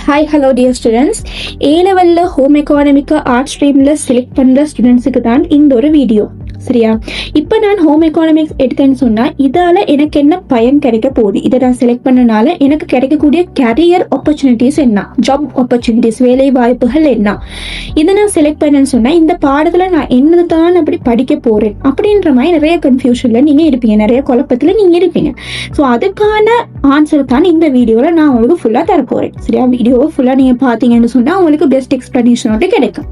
Hi, hello dear students. A-level home economic art stream select பண்ற ஸ்டூடெண்ட்ஸுக்கு தான் இந்த ஒரு வீடியோ. சரியா? இப்போ நான் ஹோம் எக்கானமிக்ஸ் எடுத்தேன்னு சொன்னா இதால எனக்கு என்ன பயன் கிடைக்க போகுது, இதை நான் செலக்ட் பண்ணனால எனக்கு கிடைக்கக்கூடிய கேரியர் ஆப்பர்ச்சுனிட்டிஸ் என்ன, ஜாப் ஆப்பர்ச்சுனிட்டிஸ், வேலை வாய்ப்புகள் என்ன, இதை நான் செலக்ட் பண்ணேன்னு சொன்னா இந்த பாடத்துல நான் என்னதான் அப்படி படிக்க போறேன் அப்படின்ற மாதிரி நிறைய கன்ஃபியூஷன்ல நீங்க இருப்பீங்க, நிறைய குழப்பத்துல நீங்க இருப்பீங்க. ஸோ அதுக்கான ஆன்சர் தான் இந்த வீடியோல நான் உங்களுக்கு ஃபுல்லா தர போறேன். சரியா? வீடியோவை ஃபுல்லா நீங்க பாத்தீங்கன்னு சொன்னா உங்களுக்கு பெஸ்ட் எக்ஸ்பிளனேஷனோட கிடைக்கும்.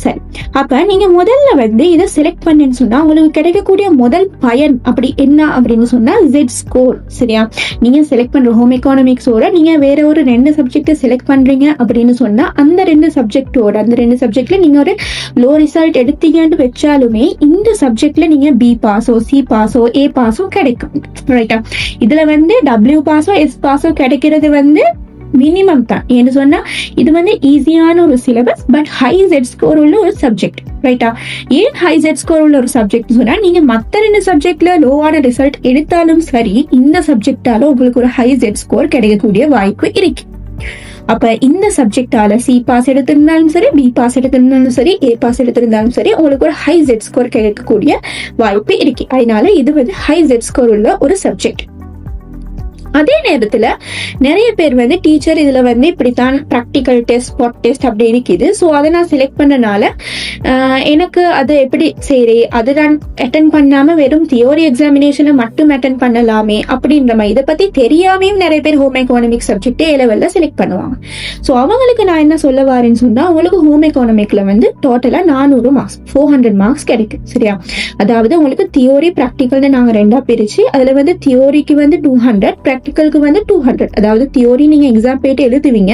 சரி, அப்ப நீங்க முதல்ல இதை செலக்ட் பண்ணேன்னு சொன்னா உங்களுக்கு கிடைக்கக்கூடிய முதல் பயன் அப்படி என்ன அப்படின்னு சொன்னா ஜெட் ஸ்கோர். சரியா? நீங்க செலக்ட் பண்ற ஹோம் எக்கானமிக்ஸோட நீங்க வேற ஒரு 2 சப்ஜெக்ட் செலக்ட் பண்றீங்க அப்படின்னு சொன்னா அந்த 2 சப்ஜெக்ட்ல நீங்க ஒரு லோ ரிசல்ட் எடுத்தீங்கன்னு வச்சாலுமே இந்த சப்ஜெக்ட்ல நீங்க பி பாஸோ சி பாஸோ ஏ பாஸோ கிடைக்கும். ரைட்டா? இதுல டபிள்யூ பாஸோ எஸ் பாஸோ கிடைக்கிறது மினிமம் தான். ஏன்னு சொன்னா இது ஈஸியான ஒரு syllabus, but high get score உள்ள ஒரு சப்ஜெக்ட். ரைட்டா? ஏன் ஹை ஜெட் ஸ்கோர் உள்ள ஒரு சப்ஜெக்ட் சொன்னா நீங்க மத்த 2 சப்ஜெக்ட்ல லோவான ரிசல்ட் எடுத்தாலும் சரி இந்த சப்ஜெக்டால உங்களுக்கு ஒரு ஹை ஜெட் ஸ்கோர் கிடைக்கக்கூடிய வாய்ப்பு இருக்கு. அப்ப இந்த சப்ஜெக்டால சி பாஸ் எடுத்திருந்தாலும் சரி, பி பாஸ் எடுத்திருந்தாலும் சரி, ஏ பாஸ் எடுத்திருந்தாலும் சரி உங்களுக்கு ஒரு ஹை ஜெட் ஸ்கோர் கிடைக்கக்கூடிய வாய்ப்பு இருக்கு. அதனால இது ஹை ஜெட் ஸ்கோர் உள்ள ஒரு சப்ஜெக்ட். அதே நேரத்துல நிறைய பேர் டீச்சர் இதுல இப்படித்தான் ப்ராக்டிக்கல் டெஸ்ட், ஸ்பாட் டெஸ்ட் அப்படி இருக்குது, ஸோ அதை நான் செலக்ட் பண்ணனால எனக்கு அது எப்படி சரி அதை நான் அட்டன் பண்ணாம வெறும் தியோரி எக்ஸாமினேஷனை மட்டும் அட்டன் பண்ணலாமே அப்படின்ற மாதிரி இதை பத்தி தெரியாமையும் நிறைய பேர் ஹோம் எக்கானமிக் சப்ஜெக்ட் ஏ லெவல்ல செலக்ட் பண்ணுவாங்க. ஸோ அவங்களுக்கு நான் என்ன சொல்ல வரேன்னு சொன்னா உங்களுக்கு ஹோம் எக்கானமிக்ல டோட்டலா 400 மார்க்ஸ் 400 மார்க்ஸ் கிடைக்கும். சரியா? அதாவது உங்களுக்கு தியோரி ப்ராக்டிக்கல்னு நாங்க 2ஆ பிரிச்சு அதுல தியோரிக்கு 200, ப்ராக்டிகலுக்கு 200. அதாவது தியோரி நீங்க எக்ஸாம் போயிட்டு எழுதுவீங்க,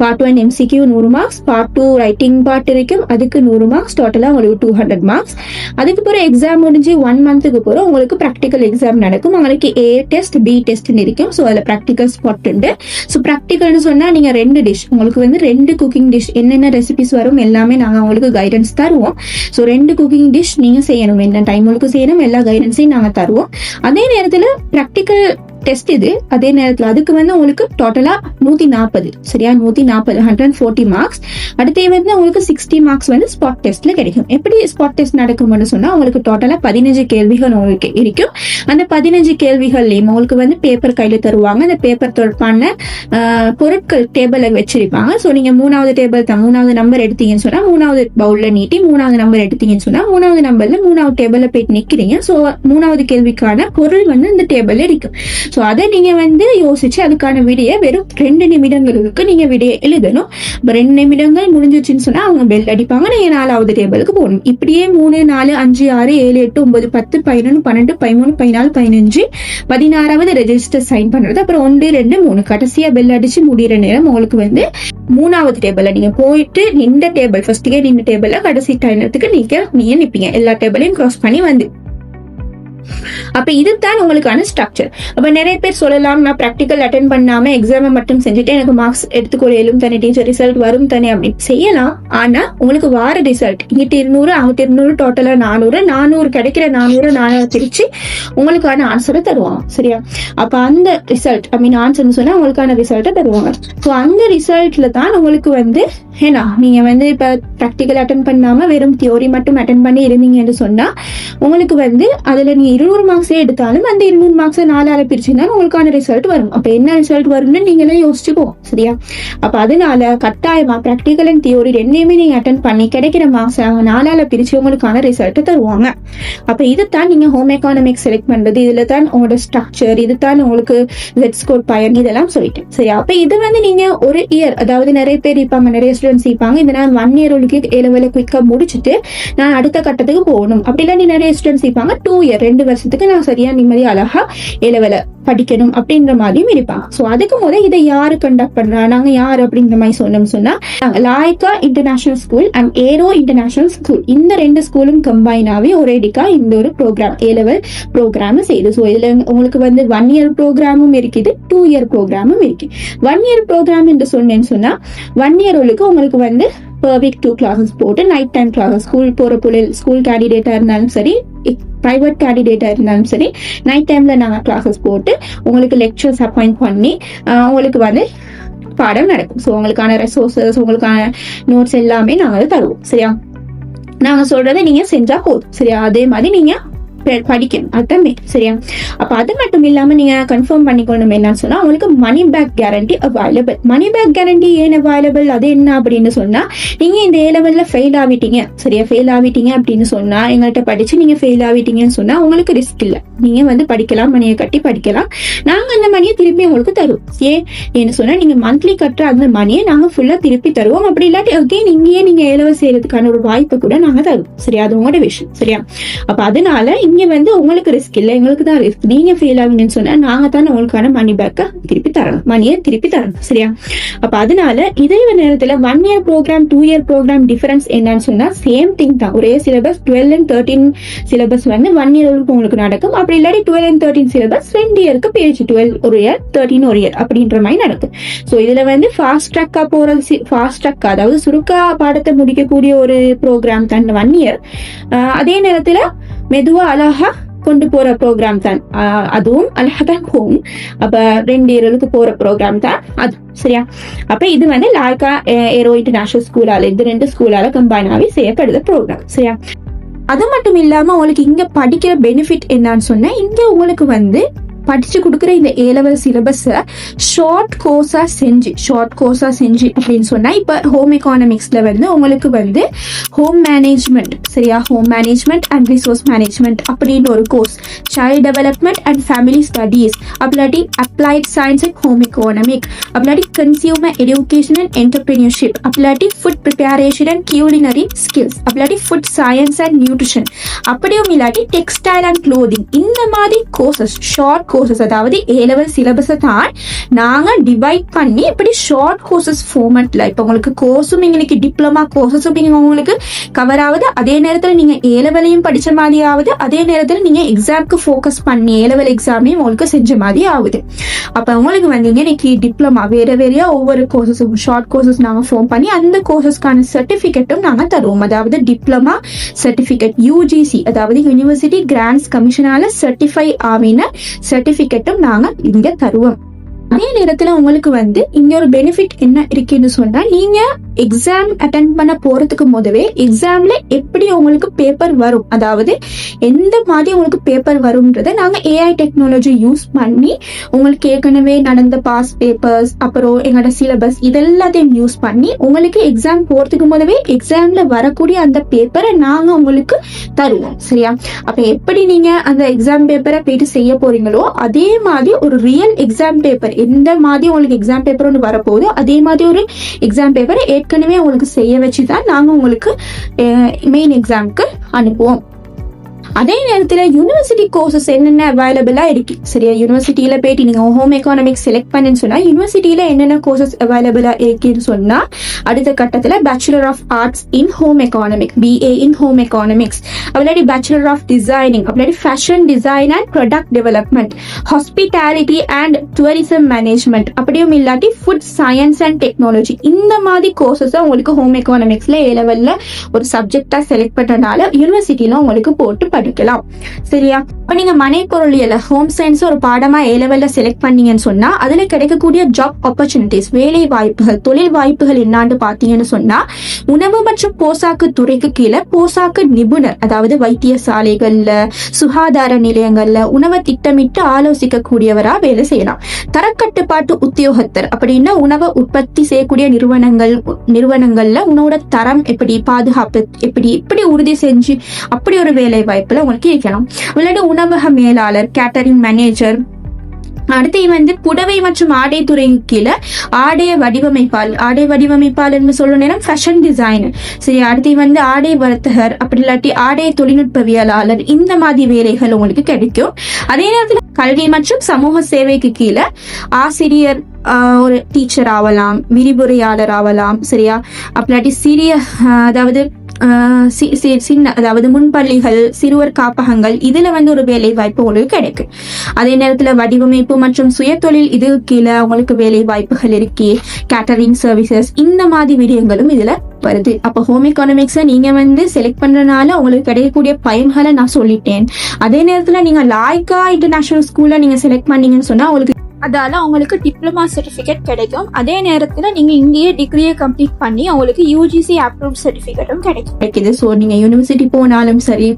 part 1 MCQ 100 marks, part 2 writing part இருக்கும் அதுக்கு 100 மார்க்ஸ், டோட்டலா உங்களுக்கு 200 மார்க்ஸ். அதுக்கு பிறகு எக்ஸாம் முடிஞ்சு 1 மந்த்துக்கு பிறகு உங்களுக்கு ப்ராக்டிக்கல் எக்ஸாம் நடக்கும். உங்களுக்கு ஏ டெஸ்ட் பி டெஸ்ட் இருக்கும். ஸோ அதுல ப்ராக்டிக்கல் ஸ்பாட் உண்டு. ஸோ ப்ராக்டிக்கல்னு சொன்னா நீங்க 2 டிஷ் உங்களுக்கு 2 குக்கிங் டிஷ் என்னென்ன ரெசிபிஸ் வரும் எல்லாமே நாங்க உங்களுக்கு கைடன்ஸ் தருவோம். ஸோ 2 குக்கிங் டிஷ் நீங்க செய்யணும், என்ன டைம் உங்களுக்கு செய்யணும், எல்லா கைடன்ஸையும் நாங்க தருவோம். அதே நேரத்துல ப்ராக்டிக்கல் டெஸ்ட் இது. அதே நேரத்துல அதுக்கு உங்களுக்கு டோட்டலா 140. சரியா? 140 140 மார்க்ஸ். அடுத்து உங்களுக்கு 60 மார்க்ஸ் ஸ்பாட் டெஸ்ட்ல கிடைக்கும். எப்படி ஸ்பாட் டெஸ்ட் நடக்கும்னு சொன்னா உங்களுக்கு டோட்டலா 15 கேள்விகள் உங்களுக்கு இருக்கும். அந்த 15 கேள்விகள்லயும் உங்களுக்கு பேப்பர் கையில தருவாங்க. அந்த பேப்பர் தொடர்பான பொருட்கள் டேபிள்ல வச்சிருப்பாங்க. ஸோ நீங்க 3வது டேபிள் தான் 3வது நம்பர் எடுத்தீங்கன்னு சொன்னா 3வது பவுல்ல நீட்டி 3வது நம்பர் எடுத்தீங்கன்னு சொன்னா 3வது நம்பர்ல 3வது டேபிள்ல போயிட்டு நிக்கிறீங்க. ஸோ 3வது கேள்விக்கான பொருள் இந்த டேபிள்ல இருக்கும். ஸோ அதை நீங்க யோசிச்சு அதுக்கான விடையை வெறும் 2 நிமிடங்களுக்கு நீங்க விடையை எழுதணும். 2 நிமிடங்கள் முடிஞ்சிச்சுன்னு சொன்னா அவங்க பெல் அடிப்பாங்க, நீங்க 4வது டேபிளுக்கு போகணும். இப்படியே 3 4 5 6 7 8 9 10 11 12 13 14 15 16வது ரெஜிஸ்டர் சைன் பண்றது. அப்புறம் 1 2 3 கடைசியா பெல் அடிச்சு முடிகிற நேரம் உங்களுக்கு 3வது டேபிள்ல நீங்க போயிட்டு நின்ற டேபிள் ஃபர்ஸ்ட்கே நின்ற டேபிள்ல கடைசி டைத்துக்கு நீங்க நிப்பீங்க. எல்லா டேபிளையும் கிராஸ் பண்ணி அப்ப இதுதான் உங்களுக்கான ஸ்ட்ரக்சர். அப்ப நிறைய பேர் சொல்லலாம் நான் பிராக்டிக்கல் அட்டென்ட் பண்ணாம எக்ஸாம் மட்டும் செஞ்சுட்டு எனக்கு மார்க்ஸ் எடுத்துக்கொள்ளும் தானே டீச்சர், ரிசல்ட் வரும் தானே அப்படின்னு செய்யலாம். ஆனா உங்களுக்கு வார ரிசல்ட் இங்கிட்ட 200 அங்கிட்ட 200 டோட்டலா 400 கிடைக்கிற 400 பிரிச்சு உங்களுக்கான ஆன்சரை தருவாங்க. சரியா? அப்ப அந்த ரிசல்ட் ஆன்சர்னு சொன்னா உங்களுக்கான ரிசல்ட்டை தருவாங்க. ஸோ அந்த ரிசல்ட்ல தான் உங்களுக்கு ஏன்னா நீங்க இப்ப பிராக்டிக்கல் அட்டென்ட் பண்ணாம வெறும் தியோரி மட்டும் அட்டென்ட் பண்ணி இருந்தீங்கன்னு சொன்னா உங்களுக்கு அதுல நீங்க 200 மார்க்ஸே எடுத்தாலும் அந்த 200 மார்க்ஸ் 4ஆல பிரிச்சுன்னா உங்களுக்கான ரிசல்ட் வரும். அப்ப என்ன ரிசல்ட் வரும்னு நீங்களே யோசிச்சுக்கோ. சரியா? அப்ப அதனால கட்டாயமா பிராக்டிக்கல் அண்ட் தியோரி 2யுமே நீங்க அட்டென்ட் பண்ணி கிடைக்கிற மார்க்ஸ் 4ஆல பிரிச்சு உங்களுக்கான ரிசல்ட் தருவாங்க. அப்ப இதுதான் நீங்க ஹோம் எக்கானமிக்ஸ் செலக்ட் பண்றது. இதுல தான் உங்களோட ஸ்ட்ரக்சர், இதுதான் உங்களுக்கு ஜெட் ஸ்கோர் பயன், இதெல்லாம் சொல்லிட்டு. சரியா? அப்ப இது நீங்க ஒரு இயர், அதாவது நிறைய பேர் இருப்பாங்க, நிறைய ஸ்டூடெண்ட்ஸ் இருப்பாங்க, இதை நான் 1 இயர் உங்களுக்கு ஏ லெவல்ல குயிக்கா முடிச்சுட்டு நான் அடுத்த கட்டத்துக்கு போகணும் அப்படிலாம் நிறைய ஸ்டூடெண்ட்ஸ் இருப்பாங்க. 2 இயர் 2 வருஷத்துக்கு நான் சரியா நிம்மதி அழகா ஏ லெவல்ல படிக்கணும் அப்படின்ற மாதிரியும் இருப்பாங்க. ஸோ அதுக்கு முதல் இதை யாரு கண்டக்ட் பண்றா, நாங்க யார் அப்படின்ற மாதிரி சொன்னா Laika international school and aero international school, இந்த 2 ஸ்கூலும் கம்பைனாவே ஒரேடிக்கா இந்த ஒரு ப்ரோக்ராம் ஏ லெவல் ப்ரோக்ராம் செய்யுது. ஸோ இதுல உங்களுக்கு 1 இயர் ப்ரோக்ராமும் இருக்குது, 2 இயர் ப்ரோக்ராமும் இருக்கு. 1 இயர் ப்ரோக்ராம் என்று சொன்னா 1 இயர் உங்களுக்கு per week 2 classes போட்டு நைட் டைம் கிளாஸஸ், ஸ்கூல் போற பிள்ளைகள், ஸ்கூல் கேண்டிடேட்டா இருந்தாலும் சரி, பிரைவேட் கேண்டிடேட்டா இருந்தாலும் சரி, நைட் டைம்ல நாங்கள் கிளாஸஸ் போட்டு உங்களுக்கு லெக்சர்ஸ் அப்பாயிண்ட் பண்ணி உங்களுக்கு பாடம் நடக்கும். ஸோ உங்களுக்கான ரெசோர்சஸ், உங்களுக்கான நோட்ஸ் எல்லாமே நாங்கள் தருவோம். சரியா, நாங்க சொல்றதை நீங்க செஞ்சா போதும். சரியா, அதே மாதிரி நீங்க படிக்கணும், அதுதான். சரியா, அப்ப அது மட்டும் இல்லாம நீங்க கன்ஃபார்ம் பண்ணிக்கணும் என்னன்னு சொன்னா, உங்களுக்கு money back guarantee available. Money back guarantee ஏன் அவைலபிள், அது என்ன அப்படின்னு சொன்னா, நீங்க இந்த A லெவல்ல ஃபெயில் ஆகிட்டீங்க, சரியா, ஃபெயில் ஆகிட்டீங்க அப்படின்னு சொன்னா, எங்கள்கிட்ட படிச்சு நீங்க ஃபெயில் ஆகிட்டீங்கன்னு சொன்னா உங்களுக்கு ரிஸ்க் இல்லை. நீங்க வந்து படிக்கலாம், மணியை கட்டி படிக்கலாம். நாங்க அந்த மணியை திருப்பி உங்களுக்கு தருவோம். ஏன்னு சொன்னா, நீங்க மந்த்லி கட்டுற அந்த மணியை நாங்க ஃபுல்லா திருப்பி தருவோம். அப்படி இல்லாட்டி அகைன் இங்கேயே நீங்க A லெவல் செய்யறதுக்கான ஒரு வாய்ப்பு கூட நாங்க தருவோம். சரியா, அது உங்களோட விஷயம். சரியா, அப்ப அதனால இங்க வந்து உங்களுக்கு ரிஸ்க் இல்லை, எங்களுக்கு தான் ரிஸ்க். நீங்க ஃபெயில் ஆகுங்கன்னு சொன்னா நாங்க தான் உங்களுக்கான மணி பேக்க திருப்பி தரணும், மணியை திருப்பி தரணும். சரியா, அப்ப அதனால இதே நேரத்துல 1 year programme 2 year programme difference என்னன்னு சொன்னா சேம் திங் தான். ஒரே சிலபஸ் 12 and 13 சிலபஸ் வந்து 1 year உங்களுக்கு நடக்கும். அப்படி இல்லாட்டி 12 and 13 சிலபஸ் 2 yearக்கு பேச்சு 12 ஒரு இயர் 13 ஒரு இயர் அப்படின்ற மாதிரி நடக்கும். ஸோ இதுல வந்து ஃபாஸ்ட் ட்ராக்கா போறது, ஃபாஸ்ட் ட்ராக் அதாவது சுருக்கா பாடத்தை முடிக்கக்கூடிய ஒரு ப்ரோக்ராம் தான் 1 year. அதே நேரத்துல மெதுவா அழகா கொண்டு போற ப்ரோக்ராம் தான் அதுவும் அல்ஹதன் ஹோம். அப்ப 2 yearக்கு போற ப்ரோக்ராம் தான் அது. சரியா, அப்ப இது வந்து லார்கா ஏரோ இன்டர்நேஷனல் ஸ்கூலால, இது 2 ஸ்கூலால கம்பைனாவே செய்யப்படுது ப்ரோக்ராம். சரியா, அது மட்டும் இல்லாம உங்களுக்கு இங்க படிக்கிற பெனிஃபிட் என்னன்னு சொன்னா, இங்க உங்களுக்கு வந்து படிச்சு கொடுக்குற இந்த A லெவல் சிலபஸ் ஷார்ட் கோர்ஸா செஞ்சு அப்படின்னு சொன்னா, இப்ப ஹோம் எக்கானமிக்ஸ்ல வந்து உங்களுக்கு வந்து ஹோம் மேனேஜ்மெண்ட், சரியா, home management and resource management அப்படின்னு ஒரு course, child development and family studies, அப்படி applied science and home economic, அப்படி கன்சியூமர் எஜுகேஷன் அண்ட் என்டர்பிரினியர்ஷிப், அப்படி food preparation and culinary skills, அப்படி ஃபுட் சயின்ஸ் அண்ட் நியூட்ரிஷன், அப்படியும் இல்லாட்டி textile and clothing. இந்த மாதிரி கோர்சஸ், ஷார்ட் கோர்சஸ், அதாவது A லெவல் சிலபஸை தான் நாங்க டிவைட் பண்ணி இப்படி ஷார்ட் கோர்சஸ் ஃபார்மட்ல, இப்ப உங்களுக்கு கோர்ஸும் இன்னைக்கு டிப்ளமா கோர்சஸும் உங்களுக்கு கவர் ஆகுது. அதே நேரத்துல நீங்க A லெவலையும் படிச்ச மாதிரி ஆகுது. அதே நேரத்துல நீங்க எக்ஸாம்க்கு ஃபோக்கஸ் பண்ணி A லெவல் எக்ஸாமையும் உங்களுக்கு செஞ்ச மாதிரி ஆகுது. அப்ப உங்களுக்கு வந்து இன்னைக்கு டிப்ளமா வேறையா ஒவ்வொரு கோர்சஸும் ஷார்ட் கோர்சஸ் நாங்க ஃபார்ம் பண்ணி அந்த கோர்சஸ்க்கான சர்டிபிகேட்டும் நாங்க தருவோம். அதாவது டிப்ளமா சர்டிபிகேட் UGC, அதாவது யூனிவர்சிட்டி கிராண்ட்ஸ் கமிஷனால சர்டிஃபை ஆவின சர்டிபிகேட்டும் நாங்க இங்க தருவோம். அதே நேரத்துல உங்களுக்கு வந்து இங்க ஒரு பெனிஃபிட் என்ன இருக்குன்னு சொன்னா, நீங்க எக்ஸாம் அட்டென்ட் பண்ண போறதுக்கு முதவே எக்ஸாம்ல எப்படி உங்களுக்கு பேப்பர் வரும், அதாவது எந்த மாதிரி உங்களுக்கு பேப்பர் வரும்ன்றதை நாங்க AI டெக்னாலஜி யூஸ் பண்ணி உங்களுக்கு ஏற்கனவே நடந்த பாஸ் பேப்பர்ஸ், அப்புறம் எங்களோட சிலபஸ் இதெல்லாத்தையும் யூஸ் பண்ணி உங்களுக்கு எக்ஸாம் போறதுக்கு முதவே எக்ஸாம்ல வரக்கூடிய அந்த பேப்பரை நாங்க உங்களுக்கு தருவோம். சரியா, அப்ப எப்படி நீங்க அந்த எக்ஸாம் பேப்பரை போயிட்டு செய்ய போறீங்களோ அதே மாதிரி ஒரு ரியல் எக்ஸாம் பேப்பர், எந்த மாதிரி உங்களுக்கு எக்ஸாம் பேப்பர் ஒன்று வரப்போகுது அதே மாதிரி ஒரு எக்ஸாம் பேப்பரை ஏற்கனவே உங்களுக்கு செய்ய வச்சுதான் நாங்க உங்களுக்கு மெயின் எக்ஸாம்க்கு அனுப்புவோம். அதே நேரத்துல யூனிவர்சிட்டி கோர்சஸ் என்னென்ன அவைலபிளா இருக்கு. சரியா, யூனிவர்சிட்டியில போயிட்டு நீங்க ஹோம் எக்கானமிக்ஸ் செலக்ட் பண்ணுன்னு சொன்னா யூனிவர்சிட்டியில என்னென்ன கோர்சஸ் அவைலபிளா இருக்குன்னு சொன்னா, அடுத்த கட்டத்துல bachelor of arts in home economic, BA in home economics, அப்படி பேச்சுலர் ஆஃப் டிசைனிங், அப்படி fashion design and product development, hospitality and tourism management, அப்படியும் இல்லாட்டி ஃபுட் சயின்ஸ் அண்ட் டெக்னாலஜி. இந்த மாதிரி கோர்சஸ் உங்களுக்கு ஹோம் எக்கானமிக்ஸ்ல A லெவல்ல ஒரு சப்ஜெக்டா செலக்ட் பண்ணனால யூனிவர்சிட்டியில உங்களுக்கு போட்டு படிக்கலாம். சரியா, இப்ப நீங்க மனை பொருளியல் ஹோம் சயின்ஸ் ஒரு பாடமா A லெவல்ல செலக்ட் பண்ணீங்கன்னு சொன்னா அதுல கிடைக்கக்கூடிய ஜாப் ஆப்பர்ச்சுனிட்டிஸ், வேலை வாய்ப்புகள், தொழில் வாய்ப்புகள் என்னான்னு பாத்தீங்கன்னு சொன்னா, உணவு மற்றும் போசாக்கு துறைக்கு கீழே போசாக்கு நிபுணர், அதாவது வைத்தியசாலைகள்ல சுகாதார நிலையங்கள்ல உணவை திட்டமிட்டு ஆலோசிக்க கூடியவரா வேலை செய்யலாம். தரக்கட்டுப்பாட்டு உத்தியோகத்தர் அப்படின்னா உணவை உற்பத்தி செய்யக்கூடிய நிறுவனங்கள்ல உணவோட தரம் எப்படி, பாதுகாப்பு எப்படி உறுதி செஞ்சு அப்படி ஒரு வேலை வாய்ப்புல உங்களுக்கு இருக்கலாம். விளையாட்டு உணவக மேலாளர், கேட்டரிங் மேனேஜர், அடுத்து வந்து புடவை மற்றும் ஆடை துறைக்கு கீழே ஆடை வடிவமைப்பாளர் சொல்ற நேரம் ஃபேஷன் டிசைனர். சரி, அடுத்து வந்து ஆடை வர்த்தகர், அப்படி இல்லாட்டி ஆடை தொழில்நுட்பவியலாளர், இந்த மாதிரி வேலைகள் உங்களுக்கு கிடைக்கும். அதே நேரத்தில் கல்வி மற்றும் சமூக சேவைக்கு கீழே ஆசிரியர், ஒரு டீச்சர் ஆகலாம், விரிவுரையாளர் ஆகலாம். சரியா, அப்படி சிறிய அதாவது அதாவது முன்பள்ளிகள், சிறுவர் காப்பகங்கள், இதுல வந்து ஒரு வேலை வாய்ப்பு உங்களுக்கு கிடைக்கும். அதே நேரத்துல வடிவமைப்பு மற்றும் சுய தொழில் இது கீழே உங்களுக்கு வேலை வாய்ப்புகள் இருக்கு. கேட்டரிங் சர்வீசஸ், இந்த மாதிரி விடயங்களும் இதுல வருது. அப்ப ஹோம் எக்கானமிக்ஸை நீங்க வந்து செலக்ட் பண்றதுனால உங்களுக்கு கிடைக்கக்கூடிய பயன்களை நான் சொல்லிட்டேன். அதே நேரத்துல நீங்க லாய்க்கா இன்டர்நேஷனல் ஸ்கூல்ல நீங்க செலக்ட் பண்ணீங்கன்னு சொன்னா உங்களுக்கு அதால உங்களுக்கு டிப்ளமா சர்டிஃபிகேட் கிடைக்கும். அதே நேரத்தில் நீங்க இங்கேயே டிகிரியை கம்ப்ளீட் பண்ணி உங்களுக்கு யூஜிசி அப்ரூவ் சர்டிஃபிகேட்டும் கிடைக்குது. ஸோ நீங்க யூனிவர்சிட்டி போனாலும் சரி,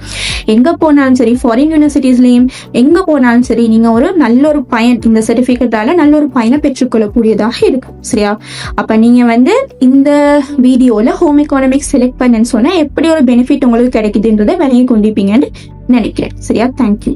எங்க போனாலும் சரி, ஃபாரின் யூனிவர்சிட்டிஸ்லயும் எங்க போனாலும் சரி, நீங்க ஒரு நல்ல ஒரு பயன் இந்த சர்டிஃபிகேட்டால நல்ல ஒரு பயனை பெற்றுக்கொள்ளக்கூடியதாக இருக்கும். சரியா? அப்ப நீங்க வந்து இந்த வீடியோல ஹோம் எக்கானமிக்ஸ் செலக்ட் பண்ணுன்னு சொன்னா எப்படி ஒரு பெனிஃபிட் உங்களுக்கு கிடைக்குதுன்றதை விளங்கி கொண்டிருப்பீங்கன்னு நினைக்கிறேன். சரியா? தேங்க்யூ.